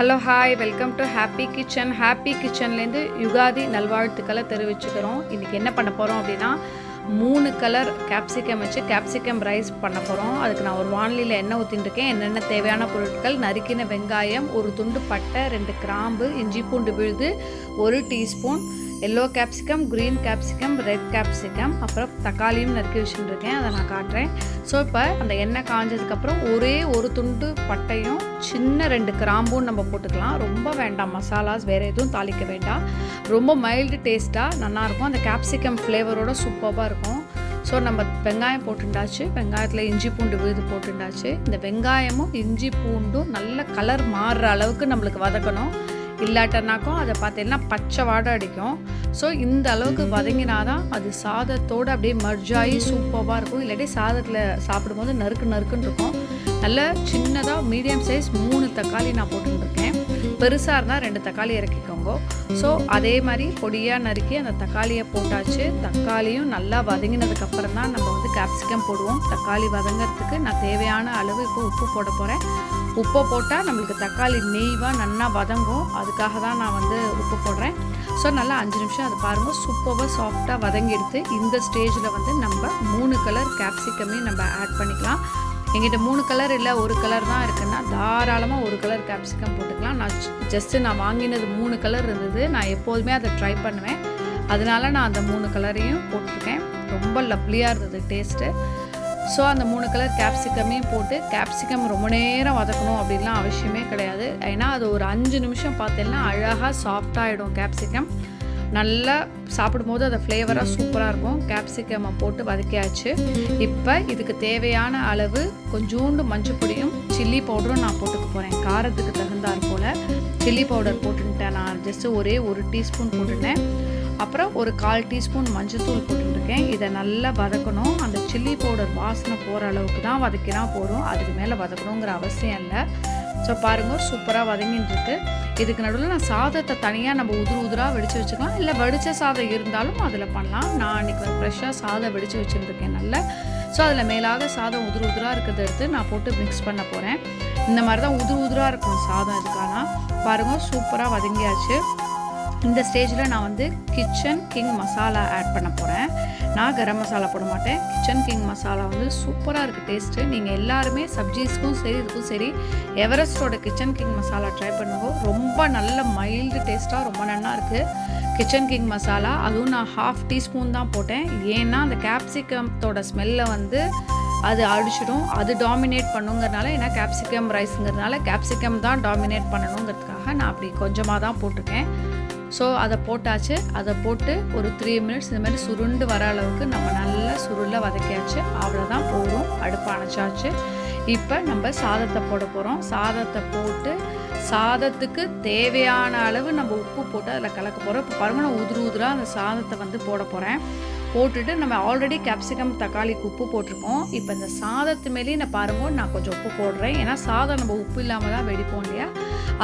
Hello hi, welcome to happy kitchen. Happy கிச்சன்லேருந்து யுகாதி நல்வாழ்த்துக்களை தெரிவிச்சுக்கிறோம். இன்றைக்கி என்ன பண்ண போகிறோம் அப்படின்னா 3 கலர் கேப்சிகம் வச்சு கேப்சிகம் ரைஸ் பண்ண போகிறோம். அதுக்கு நான் ஒரு வானிலையில் எண்ணெய் ஊற்றிட்டுருக்கேன். என்னென்ன தேவையான பொருட்கள்: நறுக்கின வெங்காயம், ஒரு துண்டு பட்டை, 2 கிராம்பு, இஞ்சி பூண்டு விழுது, 1 teaspoon, yellow capsicum, green capsicum, red capsicum, அப்புறம் தக்காளியும் நறுக்கி வச்சுட்டுருக்கேன். அதை நான் காட்டுறேன். ஸோ இப்போ அந்த எண்ணெய் காஞ்சதுக்கப்புறம் ஒரே ஒரு துண்டு பட்டையும் சின்ன 2 கிராம்பும் நம்ம போட்டுக்கலாம். ரொம்ப வேண்டாம் மசாலாஸ், வேறு எதுவும் தாளிக்க வேண்டாம். ரொம்ப மைல்டு டேஸ்ட்டாக நல்லாயிருக்கும். அந்த கேப்சிகம் ஃப்ளேவரோட சூப்பராக இருக்கும். ஸோ நம்ம வெங்காயம் போட்டுண்டாச்சு. வெங்காயத்தில் இஞ்சி பூண்டு விழுது போட்டுண்டாச்சு. இந்த வெங்காயமும் இஞ்சி பூண்டும் நல்ல கலர் மாறுற அளவுக்கு நம்மளுக்கு வதக்கணும். இல்லாட்டனாக்கும் அதை பார்த்தீங்கன்னா பச்சை வாடை அடிக்கும். ஸோ இந்த அளவுக்கு வதங்கினாதான் அது சாதத்தோடு அப்படியே மர்ஜாகி சூப்பராக இருக்கும். இல்லாட்டி சாதத்தில் சாப்பிடும்போது நறுக்குன்னு இருக்கும். நல்ல சின்னதாக மீடியம் சைஸ் 3 தக்காளி நான் போட்டுருக்கேன். பெருசாக இருந்தால் 2 தக்காளி இறக்கிக்கோங்க. ஸோ அதே மாதிரி பொடியாக நறுக்கி அந்த தக்காளியை போட்டாச்சு. தக்காளியும் நல்லா வதங்கினதுக்கப்புறம் தான் நம்ம கேப்சிகம் போடுவோம். தக்காளி வதங்கிறதுக்கு நான் தேவையான அளவு இப்போ உப்பு போட போகிறேன். உப்பை போட்டால் நம்மளுக்கு தக்காளி நெய்வாக நல்லா வதங்கும். அதுக்காக தான் நான் உப்பு போடுறேன். ஸோ நல்லா 5 நிமிஷம் அது பாருங்கள், சூப்பராக சாஃப்டாக வதங்கிடுது. இந்த ஸ்டேஜில் நம்ம 3 கலர் கேப்சிகமே நம்ம ஆட் பண்ணிக்கலாம். எங்கிட்ட 3 கலர் இல்லை, 1 கலர் தான் இருக்குன்னா தாராளமாக 1 கலர் கேப்சிகம் போட்டுக்கலாம். நான் வாங்கினது 3 கலர் இருந்தது. நான் எப்போதுமே அதை ட்ரை பண்ணுவேன். அதனால நான் அந்த 3 கலரையும் போட்டிருக்கேன். ரொம்ப லவ்லியாக இருந்தது டேஸ்ட்டு. ஸோ அந்த 3 கலர் கேப்சிகமையும் போட்டு, கேப்சிகம் ரொம்ப நேரம் வதக்கணும் அப்படின்லாம் அவசியமே கிடையாது. ஏன்னா அது ஒரு 5 நிமிஷம் பார்த்தீங்கன்னா அழகாக சாஃப்டாகிடும். கேப்சிகம் நல்லா சாப்பிடும்போது அது ஃப்ளேவராக சூப்பராக இருக்கும். கேப்சிகமை போட்டு வதக்கியாச்சு. இப்போ இதுக்கு தேவையான அளவு கொஞ்சோண்டு மஞ்சள் பொடியும் சில்லி பவுடரும் நான் போட்டுக்க போகிறேன். காரத்துக்கு தகுந்தாற் போல் சில்லி பவுடர் போட்டுட்டேன். நான் ஜஸ்ட்டு ஒரே 1 டீஸ்பூன் போட்டுட்டேன். அப்புறம் ஒரு 1/4 டீஸ்பூன் மஞ்சள்தூள் போட்டுருக்கேன். இதை நல்லா வதக்கணும். அந்த சில்லி பவுடர் வாசனை போகிற அளவுக்கு தான் வதக்கினா போதும். அதுக்கு மேலே வதக்கணுங்கிற அவசியம் இல்லை. ஸோ பாருங்கள், சூப்பராக வதங்கிட்டுருக்கு. இதுக்கு நடுவில் நான் சாதத்தை தனியாக நம்ம உதிராக வெடித்து வச்சுக்கலாம். இல்லை வடித்த சாதம் இருந்தாலும் அதில் பண்ணலாம். நான் அன்றைக்கி ஃப்ரெஷ்ஷாக சாதம் வெடித்து வச்சுருக்கேன் நல்லா. ஸோ அதில் மேலாக சாதம் உதிராக இருக்கிறத எடுத்து நான் போட்டு மிக்ஸ் பண்ண போகிறேன். இந்த மாதிரி தான் உதிராக இருக்கும் சாதம். இதுக்கான பாருங்கள், சூப்பராக வதங்கியாச்சு. இந்த ஸ்டேஜில் நான் கிச்சன் கிங் மசாலா ஆட் பண்ண போகிறேன். நான் கரம் மசாலா போட மாட்டேன். கிச்சன் கிங் மசாலா சூப்பராக இருக்குது டேஸ்ட்டு. நீங்கள் எல்லாருமே சப்ஜீஸ்க்கும் சரி இதுக்கும் சரி எவரெஸ்டோட கிச்சன் கிங் மசாலா ட்ரை பண்ணுங்க. ரொம்ப நல்ல மைல்டு டேஸ்ட்டாக ரொம்ப நல்லா இருக்குது கிச்சன் கிங் மசாலா. அதுவும் நான் 1/2 டீஸ்பூன் தான் போட்டேன். ஏன்னா அந்த கேப்சிகத்தோட ஸ்மெல்லை அது அடிச்சிடும். அது டாமினேட் பண்ணுங்கிறதுனால, ஏன்னா கேப்சிகம் ரைஸுங்கிறதுனால கேப்சிகம் தான் டாமினேட் பண்ணணுங்கிறதுக்காக நான் அப்படி கொஞ்சமாக தான் போட்டிருக்கேன். ஸோ அதை போட்டாச்சு. அதை போட்டு ஒரு 3 மினிட்ஸ் இந்த மாதிரி சுருண்டு வர அளவுக்கு நம்ம நல்லா சுருளை வதக்கியாச்சு. அவ்வளோதான், போதும். அடுப்பு அணைச்சாச்சு. இப்போ நம்ம சாதத்தை போட போகிறோம். சாதத்தை போட்டு சாதத்துக்கு தேவையான அளவு நம்ம உப்பு போட்டு அதில் கலக்க போகிறோம். இப்போ பாருங்கள், நான் உதிராக அந்த சாதத்தை போட போகிறேன். போட்டுட்டு நம்ம ஆல்ரெடி கேப்சிகம் தக்காளிக்கு உப்பு போட்டிருக்கோம். இப்போ இந்த சாதத்து மேலேயே நான் கொஞ்சம் உப்பு போடுறேன். ஏன்னா சாதம் நம்ம உப்பு இல்லாமல் தான் வெடிப்போம் இல்லையா?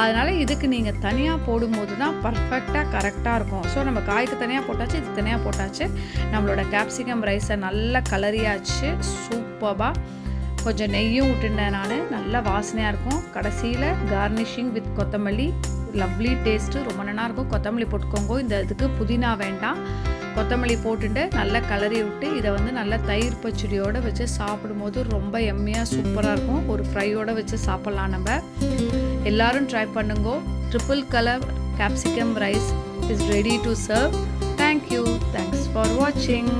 அதனால் இதுக்கு நீங்கள் தனியாக போடும்போது தான் பர்ஃபெக்டாக கரெக்டாக இருக்கும். ஸோ நம்ம காய்க்கு தனியாக போட்டாச்சு, இது தனியாக போட்டாச்சு. நம்மளோட கேப்சிகம் ரைஸை நல்லா கலரியாச்சு. சூப்பராக கொஞ்சம் நெய்யும் விட்டுட்டேன் நான். நல்லா வாசனையாக இருக்கும். கடைசியில் கார்னிஷிங் வித் கொத்தமல்லி, லவ்லி டேஸ்ட்டு, ரொம்ப நல்லா இருக்கும். கொத்தமல்லி போட்டுக்கோங்க. இந்த இதுக்கு புதினா வேண்டாம். கொத்தமல்லி போட்டுட்டு நல்லா கலரி விட்டு இதை நல்லா தயிர் பச்சடியோடு வச்சு சாப்பிடும்போது ரொம்ப எம்மியாக சூப்பராக இருக்கும். ஒரு ஃப்ரையோடு வச்சு சாப்பிட்லாம். நம்ம எல்லோரும் ட்ரை பண்ணுங்க. Triple colour capsicum rice is ready to serve. Thank you. Thanks for வாட்சிங்.